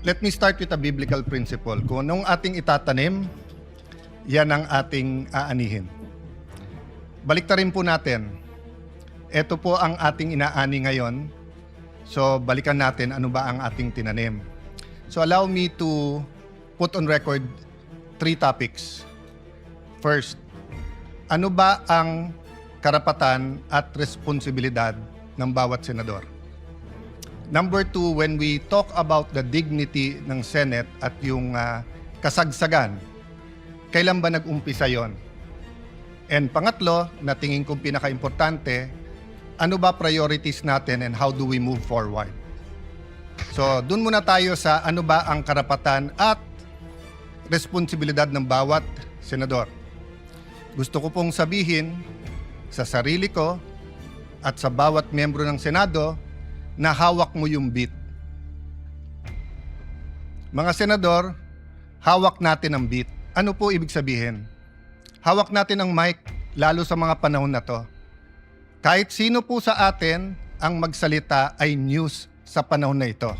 Let me start with a biblical principle. Kung anong ating itatanim, yan ang ating aanihin. Baliktarin po natin. Ito po ang ating inaani ngayon. So, balikan natin ano ba ang ating tinanim. So, allow me to put on record 3 topics. First, ano ba ang karapatan at responsibilidad ng bawat senador? Number 2, when we talk about the dignity ng Senate at yung kasagsagan, kailan ba nag-umpisa yon? And pangatlo, na tingin kong pinaka-importante, ano ba priorities natin and how do we move forward? So, dun muna tayo sa ano ba ang karapatan at responsibilidad ng bawat senador. Gusto ko pong sabihin sa sarili ko at sa bawat miyembro ng Senado na hawak mo yung beat. Mga senador, hawak natin ang beat. Ano po ibig sabihin? Hawak natin ang mic, lalo sa mga panahon na to. Kahit sino po sa atin ang magsalita ay news sa panahon na ito.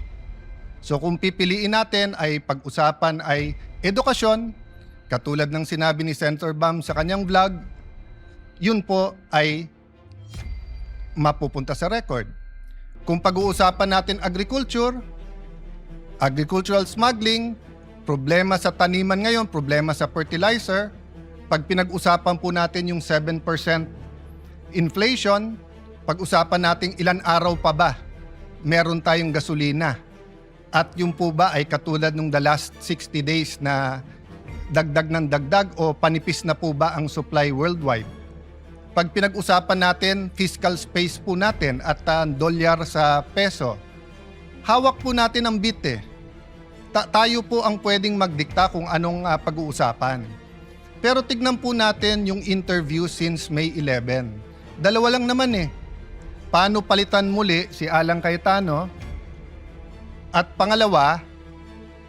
So kung pipiliin natin ay pag-usapan ay edukasyon, katulad ng sinabi ni Senator Bam sa kanyang vlog, yun po ay mapupunta sa record. Kung pag-uusapan natin agriculture, agricultural smuggling, problema sa taniman ngayon, problema sa fertilizer, pag pinag-usapan po natin yung 7% inflation, pag-usapan natin ilan araw pa ba meron tayong gasolina. At yung po ba ay katulad nung the last 60 days na dagdag ng dagdag o panipis na po ba ang supply worldwide? Pag pinag-usapan natin fiscal space po natin at dolyar sa peso, hawak po natin ang beat eh. Tayo po ang pwedeng magdikta kung anong pag-uusapan. Pero tignan po natin yung interview since May 11. Dalawa lang naman eh. Paano palitan muli si Alan Cayetano? At pangalawa,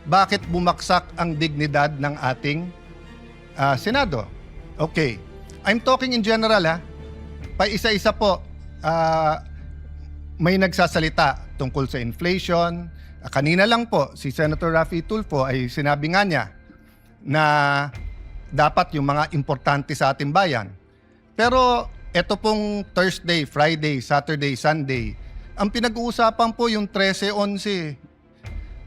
bakit bumaksak ang dignidad ng ating Senado? Okay. I'm talking in general ha. Pa-isa-isa po, may nagsasalita tungkol sa inflation. Kanina lang po, si Senator Raffy Tulfo ay sinabi nga niya na dapat yung mga importante sa ating bayan. Pero ito pong Thursday, Friday, Saturday, Sunday, ang pinag-uusapan po yung 13-11.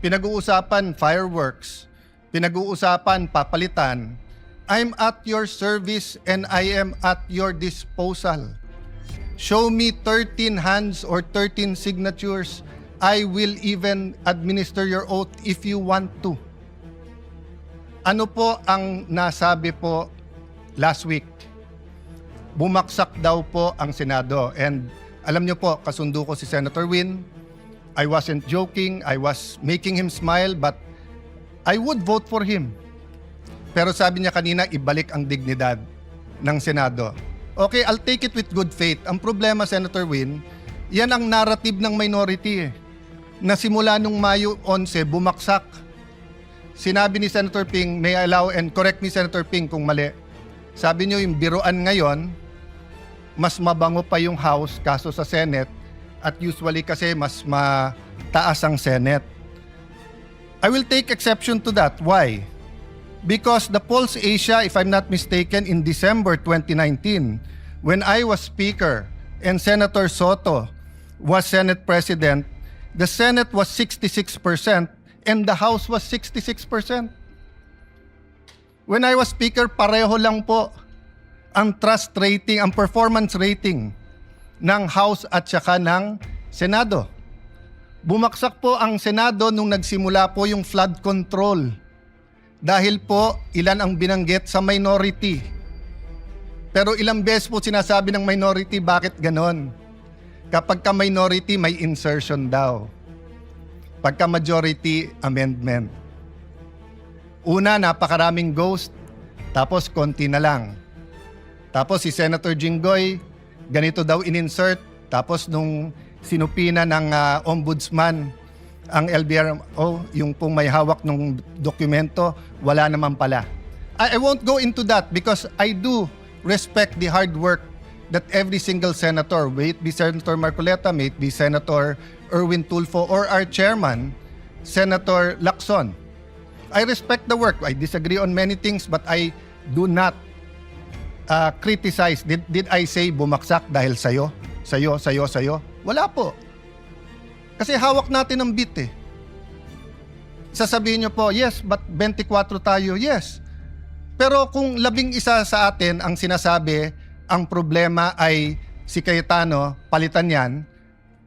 Pinag-uusapan fireworks, pinag-uusapan papalitan. I'm at your service and I am at your disposal. Show me 13 hands or 13 signatures. I will even administer your oath if you want to. Ano po ang nasabi po last week? Bumaksak daw po ang Senado. And alam niyo po, kasundo ko si Senator Win. I wasn't joking. I was making him smile, but I would vote for him. Pero sabi niya kanina, ibalik ang dignidad ng Senado. Okay, I'll take it with good faith. Ang problema, Senator Win, yan ang narrative ng minority na simula nung Mayo 11, bumaksak. Sinabi ni Senator Ping, may I allow and correct me Senator Ping kung mali. Sabi niyo yung biruan ngayon, mas mabango pa yung House kaso sa Senate at usually kasi mas mataas ang Senate. I will take exception to that. Why? Because the Pulse Asia, if I'm not mistaken, in December 2019, when I was Speaker and Senator Soto was Senate President, the Senate was 66% and the House was 66%. When I was Speaker, pareho lang po ang trust rating, ang performance rating ng House at saka ng Senado. Bumaksak po ang Senado nung nagsimula po yung flood control. Dahil po, ilan ang binanggit sa minority. Pero ilang beses po sinasabi ng minority, bakit ganon? Kapag ka minority, may insertion daw. Pagka majority, amendment. Una, napakaraming ghost, tapos konti na lang. Tapos si Senator Jinggoy, ganito daw in-insert, tapos nung sinupina ng ombudsman, ang LBRO, yung pong may hawak ng dokumento, wala naman pala. I won't go into that because I do respect the hard work that every single senator, may it be Senator Marcoleta, may it be Senator Erwin Tulfo, or our chairman, Senator Lacson. I respect the work. I disagree on many things, but I do not criticize. Did I say bumaksak dahil sa'yo? Sa'yo? Wala po. Kasi hawak natin ang beat eh. Sasabihin nyo po, yes, but 24 tayo, yes. Pero kung 11 sa atin ang sinasabi, ang problema ay si Cayetano, palitan yan,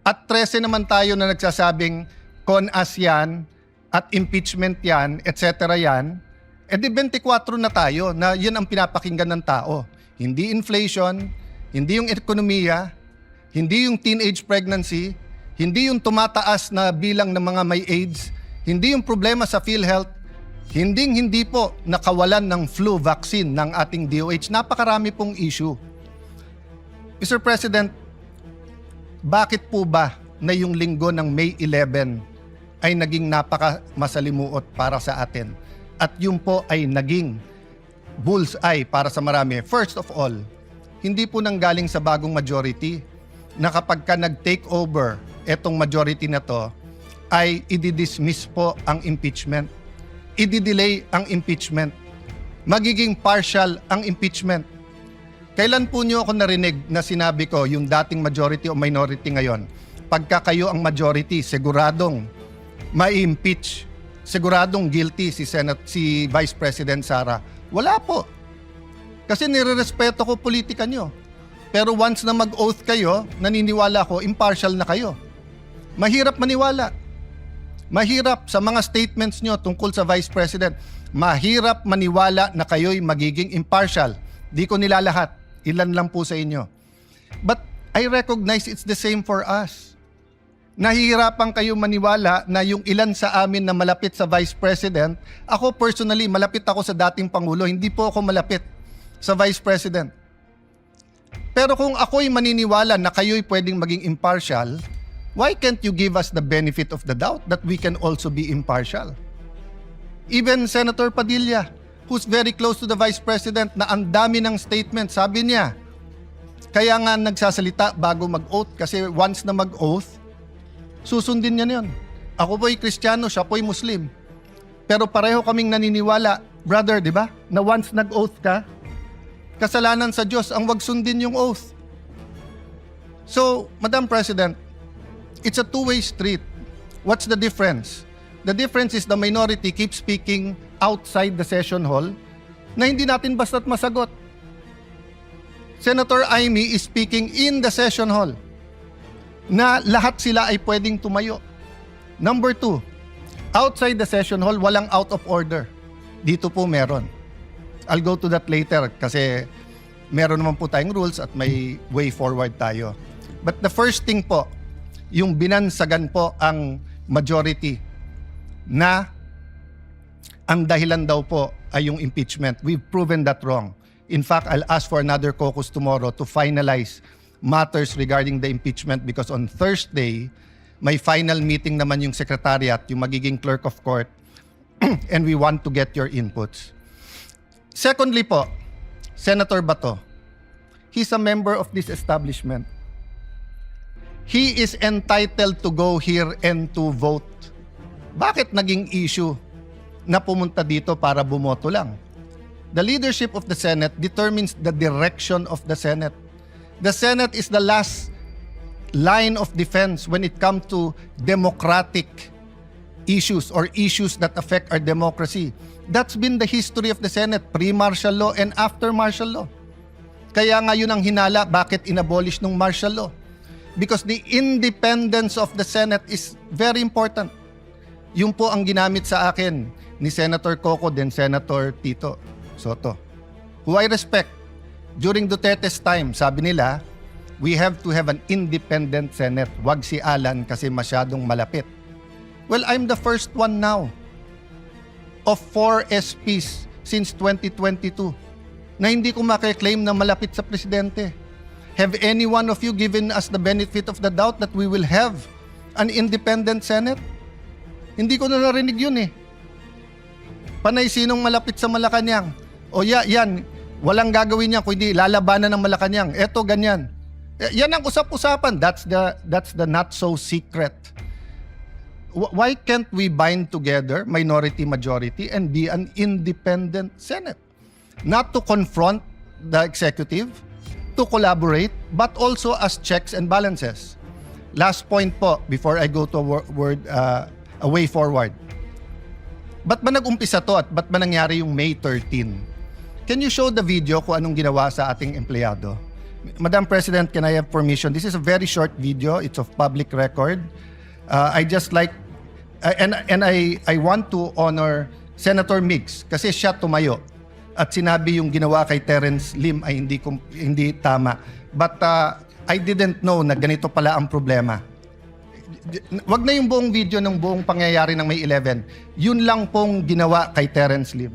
at 13 naman tayo na nagsasabing con-as yan, at impeachment yan, etc. yan, edi 24 na tayo na yun ang pinapakinggan ng tao. Hindi inflation, hindi yung ekonomiya, hindi yung teenage pregnancy, hindi yung tumataas na bilang ng mga may AIDS, hindi yung problema sa PhilHealth, hindi po nakawalan ng flu vaccine ng ating DOH. Napakarami pong issue. Mr. President, bakit po ba na yung linggo ng May 11 ay naging napaka-masalimuot para sa atin? At yun po ay naging bullseye para sa marami. First of all, hindi po nanggaling sa bagong majority na kapag ka nag-take over etong majority na to, ay i-dismiss po ang impeachment. I-delay ang impeachment. Magiging partial ang impeachment. Kailan po niyo ako narinig na sinabi ko yung dating majority o minority ngayon? Pagka kayo ang majority, siguradong ma-impeach, siguradong guilty si Vice President Sara. Wala po. Kasi nirerespeto ko politika nyo. Pero once na mag-oath kayo, naniniwala ko, impartial na kayo. Mahirap maniwala. Mahirap sa mga statements nyo tungkol sa Vice President. Mahirap maniwala na kayo'y magiging impartial. Di ko nilalahat. Ilan lang po sa inyo. But I recognize it's the same for us. Nahihirapan kayo maniwala na yung ilan sa amin na malapit sa Vice President, ako personally, malapit ako sa dating Pangulo, hindi po ako malapit sa Vice President. Pero kung ako'y maniniwala na kayo'y pwedeng maging impartial, why can't you give us the benefit of the doubt that we can also be impartial? Even Senator Padilla, who's very close to the Vice President, na ang dami ng statement, sabi niya, kaya nga nagsasalita bago mag-oath kasi once na mag-oath, susundin niya yun. Ako po'y Kristiyano, siya po'y Muslim. Pero pareho kaming naniniwala, brother, di ba? Na once nag-oath ka, kasalanan sa Diyos ang wag sundin yung oath. So, Madam President, it's a two-way street. What's the difference? The difference is the minority keeps speaking outside the session hall na hindi natin basta't masagot. Senator Amy is speaking in the session hall na lahat sila ay pwedeng tumayo. Number 2, outside the session hall, walang out of order. Dito po meron. I'll go to that later kasi meron naman po tayong rules at may way forward tayo. But the first thing po, yung binansagan po ang majority na ang dahilan daw po ay yung impeachment. We've proven that wrong. In fact, I'll ask for another caucus tomorrow to finalize matters regarding the impeachment because on Thursday, may final meeting naman yung secretariat, yung magiging clerk of court, and we want to get your inputs. Secondly po, Senator Bato, he's a member of this establishment. He is entitled to go here and to vote. Bakit naging issue na pumunta dito para bumoto lang? The leadership of the Senate determines the direction of the Senate. The Senate is the last line of defense when it comes to democratic issues or issues that affect our democracy. That's been the history of the Senate, pre-martial law and after martial law. Kaya nga yun ang hinala, bakit inabolish ng martial law? Because the independence of the Senate is very important. Yun po ang ginamit sa akin ni Senator Coco then Senator Tito Soto, who I respect. During Duterte's time, sabi nila, we have to have an independent Senate. Wag si Alan kasi masyadong malapit. Well, I'm the first one now of 4 SPs since 2022 na hindi ko makiklaim na malapit sa presidente. Have any one of you given us the benefit of the doubt that we will have an independent Senate? Hindi ko na narinig yun eh. Panay sinong malapit sa Malacanang? O yan, walang gagawin niya kundi lalabanan ng Malacanang. Eto ganyan. Yan ang usap-usapan. That's the not so secret. Why can't we bind together minority-majority and be an independent Senate? Not to confront the executive, to collaborate, but also as checks and balances. Last point po, before I go to a way forward. Ba't ba nag-umpisa to at ba't ba nangyari yung May 13? Can you show the video kung anong ginawa sa ating empleyado? Madam President, can I have permission? This is a very short video. It's of public record. I just like, and I want to honor Senator Migs kasi siya tumayo at sinabi yung ginawa kay Terence Lim ay hindi tama. But I didn't know na ganito pala ang problema. Wag na yung buong video ng buong pangyayari ng May 11. Yun lang pong ginawa kay Terence Lim.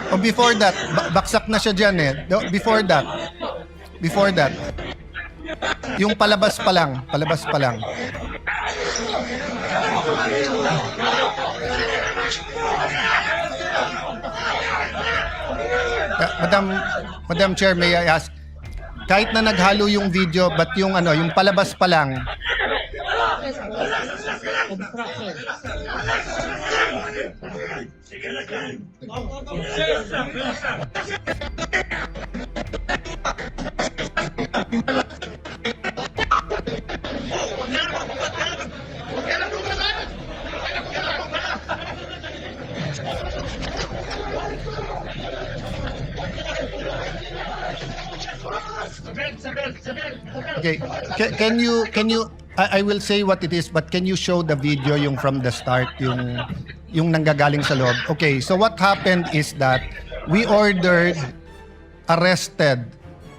Oh, before that, baksak na siya dyan eh. Before that, yung palabas pa lang. Madam Chair, may I ask, kahit na naghalo yung video, but yung palabas pa lang. Okay, can you I will say what it is, but can you show the video yung from the start, yung nanggagaling sa loob? Okay, so what happened is that we ordered arrested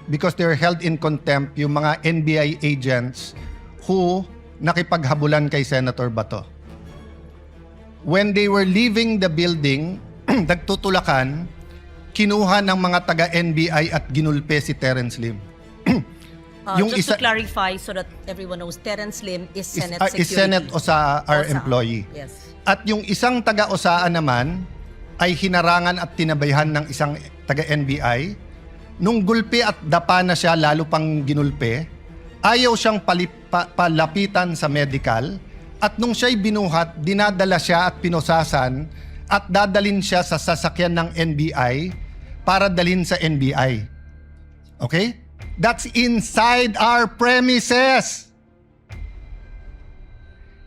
because they're held in contempt yung mga NBI agents who nakipaghabulan kay Senator Bato. When they were leaving the building, nagtutulakan, kinuha ng mga taga-NBI at ginulpe si Terence Lim. Just to clarify so that everyone knows, Terence Lim is Senate Security. Is Senate OSA, our OSA. employee. Yes. At yung isang taga-OSA naman ay hinarangan at tinabayhan ng isang taga-NBI. Nung gulpi at dapa na siya, lalo pang ginulpe, ayaw siyang palapitan sa medical. At nung siya'y binuhat, dinadala siya at pinosasan at dadalin siya sa sasakyan ng NBI para dalhin sa NBI. Okay? That's inside our premises.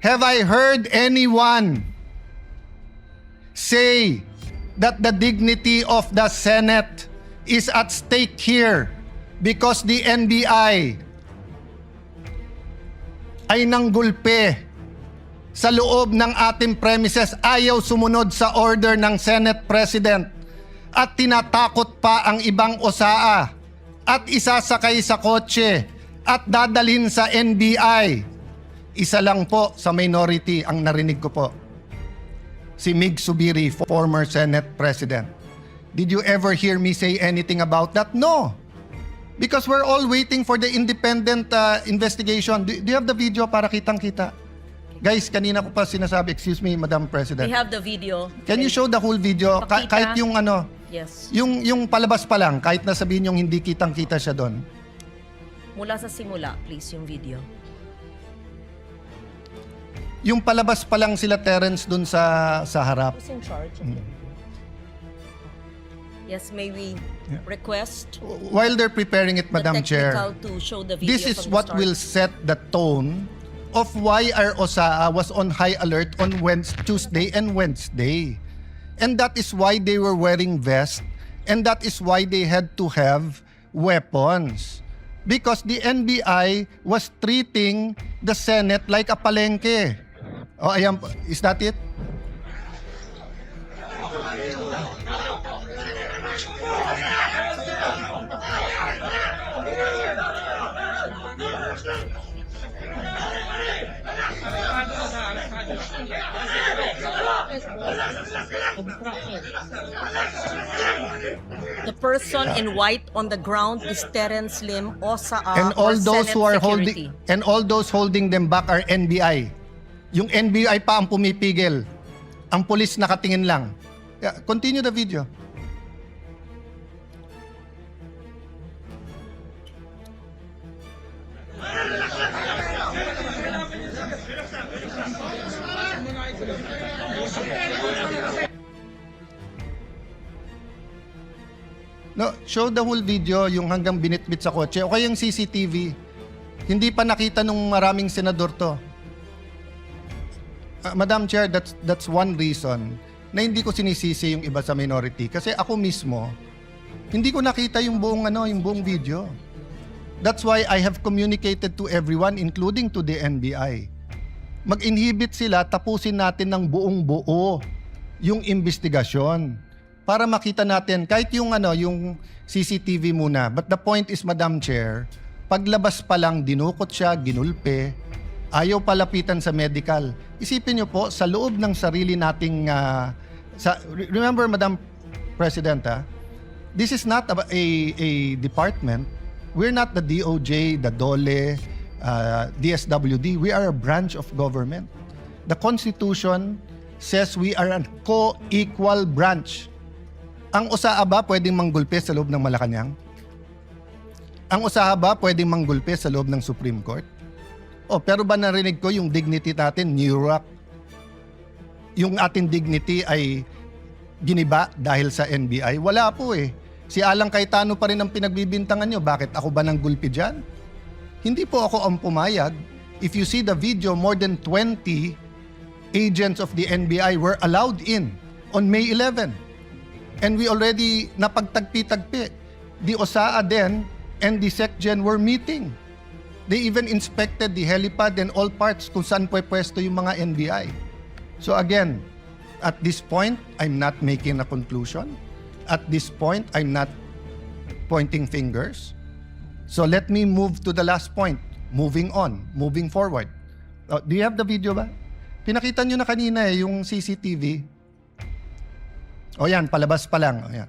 Have I heard anyone say that the dignity of the Senate is at stake here because the NBI ay nanggulpe sa loob ng ating premises, ayaw sumunod sa order ng Senate President at tinatakot pa ang ibang OSA at isasakay sa kotse at dadalhin sa NBI. Isa lang po sa minority ang narinig ko po. Si Mig Subiri, former Senate President. Did you ever hear me say anything about that? No. Because we're all waiting for the independent investigation. Do you have the video para kitang-kita? Guys, kanina ko pa sinasabi, excuse me, Madam President. We have the video. Can you show the whole video? Pakita. Kahit yung Yes. yung palabas pa lang, kahit na sabihin yung hindi kitang-kita siya doon. Mula sa simula, please, yung video. Yung palabas pa lang sila Terence doon sa harap. Who's in charge of the video? Yes, may we request While they're preparing it, the Madam Chair, technical to show the video this is from the what start. will set the tone of why our OSA was on high alert on Tuesday and Wednesday. And that is why they were wearing vests, and that is why they had to have weapons. Because the NBI was treating the Senate like a palengke. Oh, ayan, is that it? The person in white on the ground is Terence Lim, OSA, And all or those Senate who are Security. holding them back are NBI. Yung NBI pa ang pumipigil Ang pulis nakatingin lang. Yeah, continue the video. No, show the whole video, yung hanggang binitbit sa kotse. O kaya yung CCTV. Hindi pa nakita nung maraming senador to. Madam Chair, that's one reason na hindi ko sinisisi yung iba sa minority. Kasi ako mismo, hindi ko nakita yung buong video. That's why I have communicated to everyone, including to the NBI. Mag-inhibit sila, tapusin natin ng buong-buo yung investigasyon para makita natin kahit yung CCTV muna. But the point is, Madam Chair, paglabas pa lang dinukot siya, ginulpe, ayaw palapitan sa medical. Isipin niyo po, sa loob ng sarili nating remember, Madam President, this is not a department. We're not the DOJ, the DOLE, DSWD. We are a branch of government. The Constitution says we are a co-equal branch. Ang USAA ba pwedeng manggulpe sa loob ng Malacanang? Ang USAA ba pwedeng manggulpe sa loob ng Supreme Court? Pero ba narinig ko yung dignity natin, NURAC? Yung ating dignity ay giniba dahil sa NBI? Wala po eh. Si Alang Cayetano pa rin ang pinagbibintangan nyo. Bakit ako ba nang gulpi dyan? Hindi po ako ang pumayag. If you see the video, more than 20 agents of the NBI were allowed in on May 11. And we already napagtagpi-tagpi. The OSAA then and the SecGen were meeting. They even inspected the helipad and all parts kung saan pwesto yung mga NBI. So again, at this point, I'm not making a conclusion. At this point, I'm not pointing fingers. So let me move to the last point. Moving on, moving forward. Do you have the video ba? Pinakita nyo na kanina yung CCTV. O yan, palabas pa lang. O yan.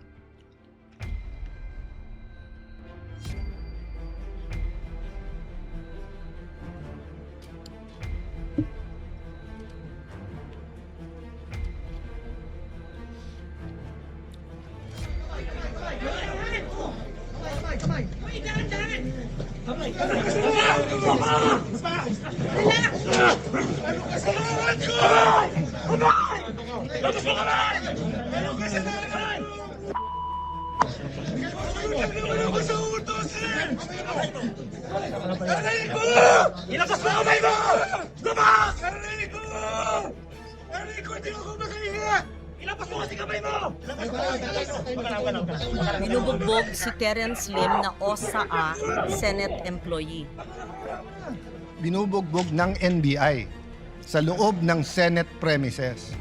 Ilabas mo kamay mo! Gumag! Narinig ko! Narinig ko! Hindi mo ko magalinga! Ilabas mo kasi kamay mo! Binubugbog si Terence Lim na OSAA Senate employee. Binubugbog ng NBI sa loob ng Senate premises.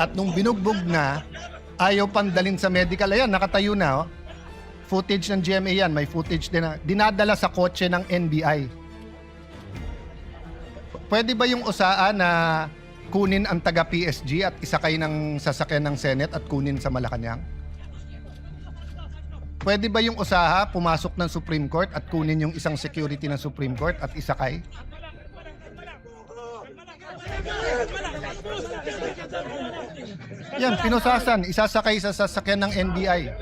At nung binugbog na, ayaw pandalin sa medical. Ayan, nakatayo na. Oh. Footage ng GMA yan. May footage din na. Dinadala sa kotse ng NBI. Pwede ba yung OSAA na kunin ang taga-PSG at isakay ng sasakyan ng Senate at kunin sa Malacanang? Pwede ba yung OSAA pumasok ng Supreme Court at kunin yung isang security ng Supreme Court at isakay? Yan, pinusasan, isasakay sa sasakyan ng NBI.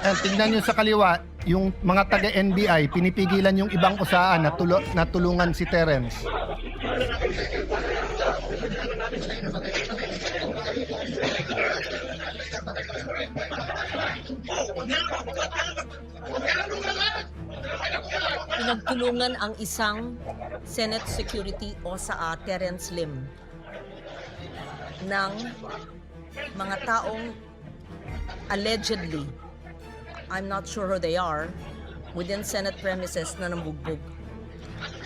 And tingnan nyo sa kaliwa, yung mga taga-NBI, pinipigilan yung ibang OSAA na tulungan si Terence. Pinagtulungan ang isang Senate Security OSAA Terence Lim ng mga taong allegedly, I'm not sure who they are, within Senate premises na nambugbog.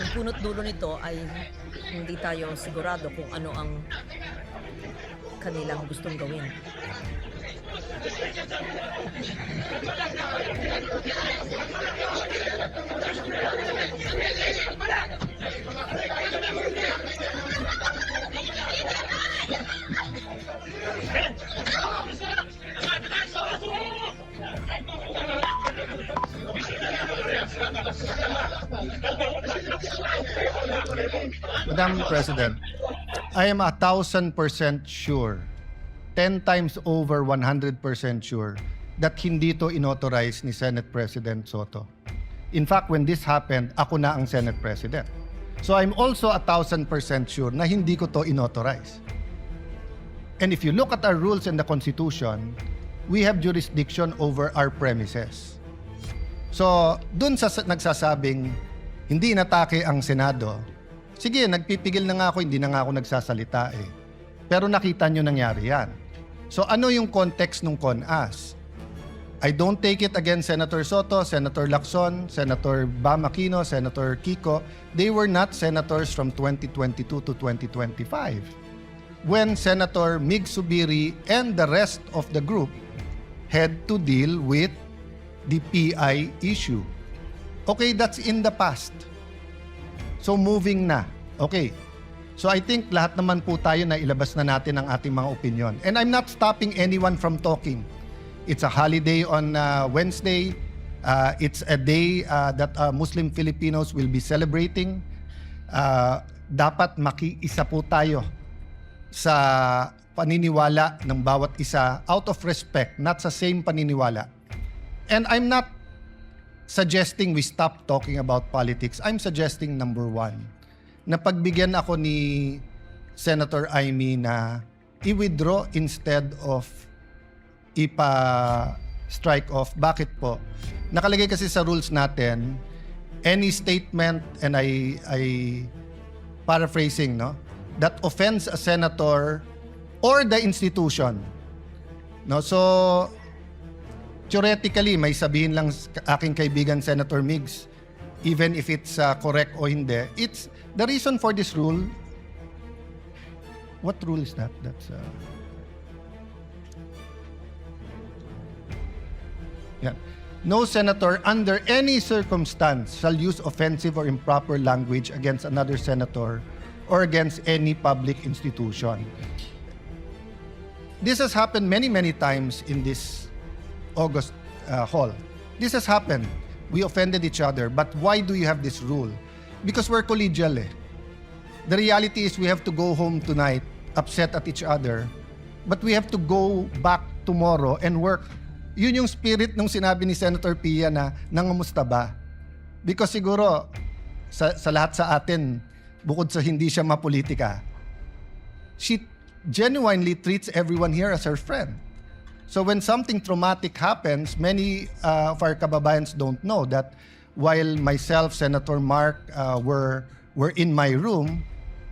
Ang punot dulo nito ay hindi tayo sigurado kung ano ang kanilang gustong gawin. Madam President, I am 1,000% sure, 10 times over 100% sure that hindi to inauthorize ni Senate President Soto. In fact, when this happened, ako na ang Senate President. So I'm also 1,000% sure na hindi ko to inauthorize. And if you look at our rules in the Constitution, we have jurisdiction over our premises. So, dun sa nagsasabing hindi inatake ang Senado, sige, nagpipigil na nga ako, hindi na nga ako nagsasalita eh. Pero nakita nyo nangyari yan. So, ano yung context ng CONAS? I don't take it against Senator Soto, Senator Lacson, Senator Bam Aquino, Senator Kiko. They were not senators from 2022 to 2025. When Senator Mig Subiri and the rest of the group had to deal with the PI issue. Okay, that's in the past. So moving na. Okay. So I think lahat naman po tayo na ilabas na natin ang ating mga opinion. And I'm not stopping anyone from talking. It's a holiday on Wednesday. It's a day that Muslim Filipinos will be celebrating. Dapat makiisa po tayo sa paniniwala ng bawat isa out of respect, not sa same paniniwala. And I'm not suggesting we stop talking about politics. I'm suggesting number one, na pagbigyan ako ni Senator Amy na i-withdraw instead of ipa-strike off. Bakit po? Nakalagay kasi sa rules natin, any statement, and I paraphrasing, no, that offends a senator or the institution. No, so theoretically, may sabihin lang aking kaibigan Senator Migs, even if it's correct o hindi. It's the reason for this rule. What rule is that? That's yeah. No senator under any circumstance shall use offensive or improper language against another senator or against any public institution. This has happened many times in this August hall. This has happened. We offended each other. But why do you have this rule? Because we're collegial eh. The reality is we have to go home tonight upset at each other. But we have to go back tomorrow and work. Yun yung spirit nung sinabi ni Senator Pia na nangamusta ba? Because siguro sa lahat sa atin, bukod sa hindi siya mapolitika, she genuinely treats everyone here as her friend. So when something traumatic happens, many of our kababayans don't know that while myself, Senator Mark were in my room,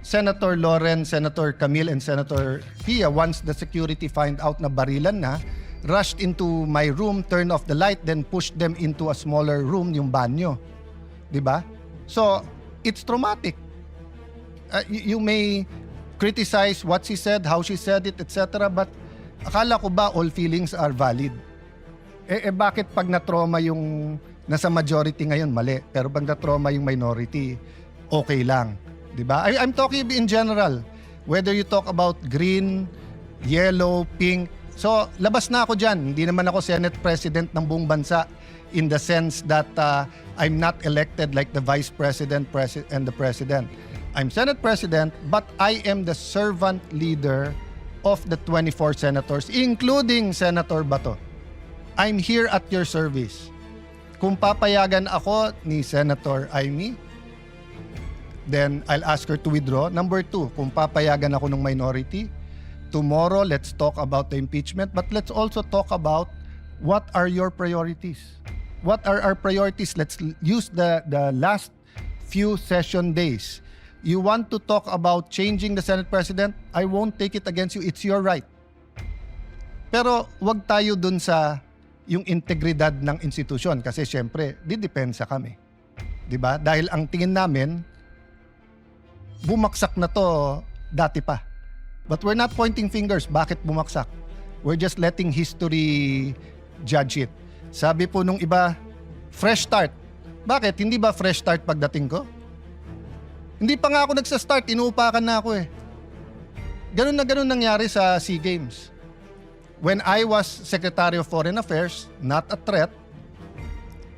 Senator Loren, Senator Camille, and Senator Pia, once the security find out na barilan na, rushed into my room, turned off the light, then pushed them into a smaller room, yung banyo. Diba? So, it's traumatic. You may criticize what she said, how she said it, etc. But akala ko ba all feelings are valid? Bakit pag na-trauma yung nasa majority ngayon, mali. Pero pag na-trauma yung minority, okay lang. Diba? I'm talking in general. Whether you talk about green, yellow, pink. So, labas na ako dyan. Hindi naman ako Senate President ng buong bansa in the sense that I'm not elected like the Vice President and the President. I'm Senate President, but I am the servant leader of the 24 senators, including Senator Bato. I'm here at your service. Kung papayagan ako ni Senator Amy, then I'll ask her to withdraw. Number two, kung papayagan ako ng minority, tomorrow let's talk about the impeachment, but let's also talk about what are your priorities. What are our priorities? Let's use the last few session days. You want to talk about changing the Senate President? I won't take it against you. It's your right. Pero wag tayo dun sa yung integridad ng institusyon kasi syempre, didepensa kami. 'Di ba? Dahil ang tingin namin, bumaksak na to dati pa. But we're not pointing fingers. Bakit bumaksak? We're just letting history judge it. Sabi po nung iba, fresh start. Bakit? Hindi ba fresh start pagdating ko? Hindi pa nga ako nagsa-start, inuupakan na ako eh. Ganun na ganun nangyari sa SEA Games. When I was Secretary of Foreign Affairs, not a threat,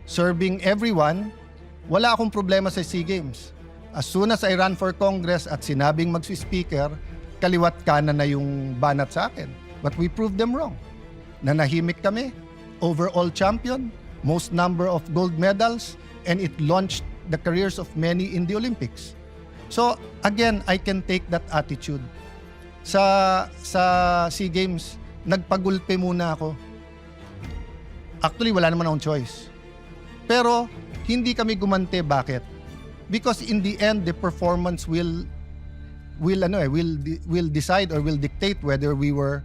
serving everyone, wala akong problema sa SEA Games. As soon as I ran for Congress at sinabing magsi-speaker, kaliwat kanan na yung banat sa akin. But we proved them wrong. Nanahimik kami, overall champion, most number of gold medals, and it launched the careers of many in the Olympics. So again, I can take that attitude. Sa SEA Games, nagpagulpe muna ako. Actually, wala naman akong choice. Pero hindi kami gumante. Bakit? Because in the end, the performance will decide or will dictate whether we were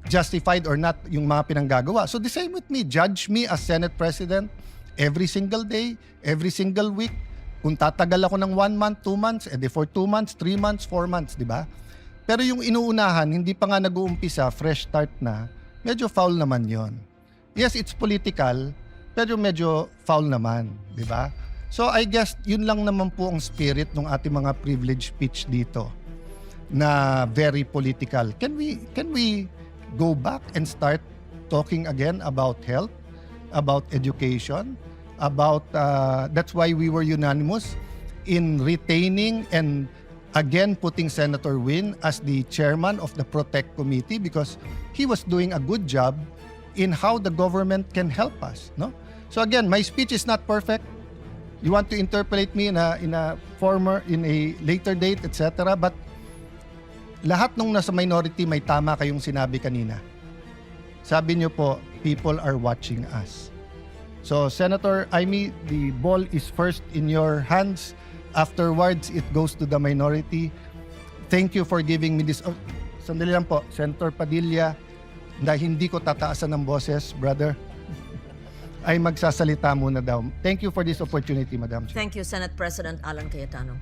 justified or not yung mga pinanggagawa. So the same with me. Judge me as Senate President every single day, every single week. Kung tatagal ako ng 1 month, 2 months, edi for 2 months, 3 months, 4 months, di ba? Pero yung inuunahan, hindi pa nga nag-uumpisa, fresh start na, medyo foul naman yon. Yes, it's political, pero medyo foul naman, di ba? So I guess yun lang naman po ang spirit ng ating mga privilege speech dito na very political. Can we go back and start talking again about health, about education, about that's why we were unanimous in retaining and again putting Senator Win as the chairman of the Protect Committee because he was doing a good job in how the government can help us, no? So again, my speech is not perfect. You want to interpolate me in a later date, etc. But lahat nung nasa minority may tama kayong sinabi kanina. Sabi niyo po, people are watching us. So Senator Amy, the ball is first in your hands. Afterwards, it goes to the minority. Thank you for giving me this. Oh, sandali lang po, Senator Padilla, na hindi ko tataasan ng boses, brother, ay magsasalita muna daw. Thank you for this opportunity, Madam Chair. Thank you, Senate President Alan Cayetano.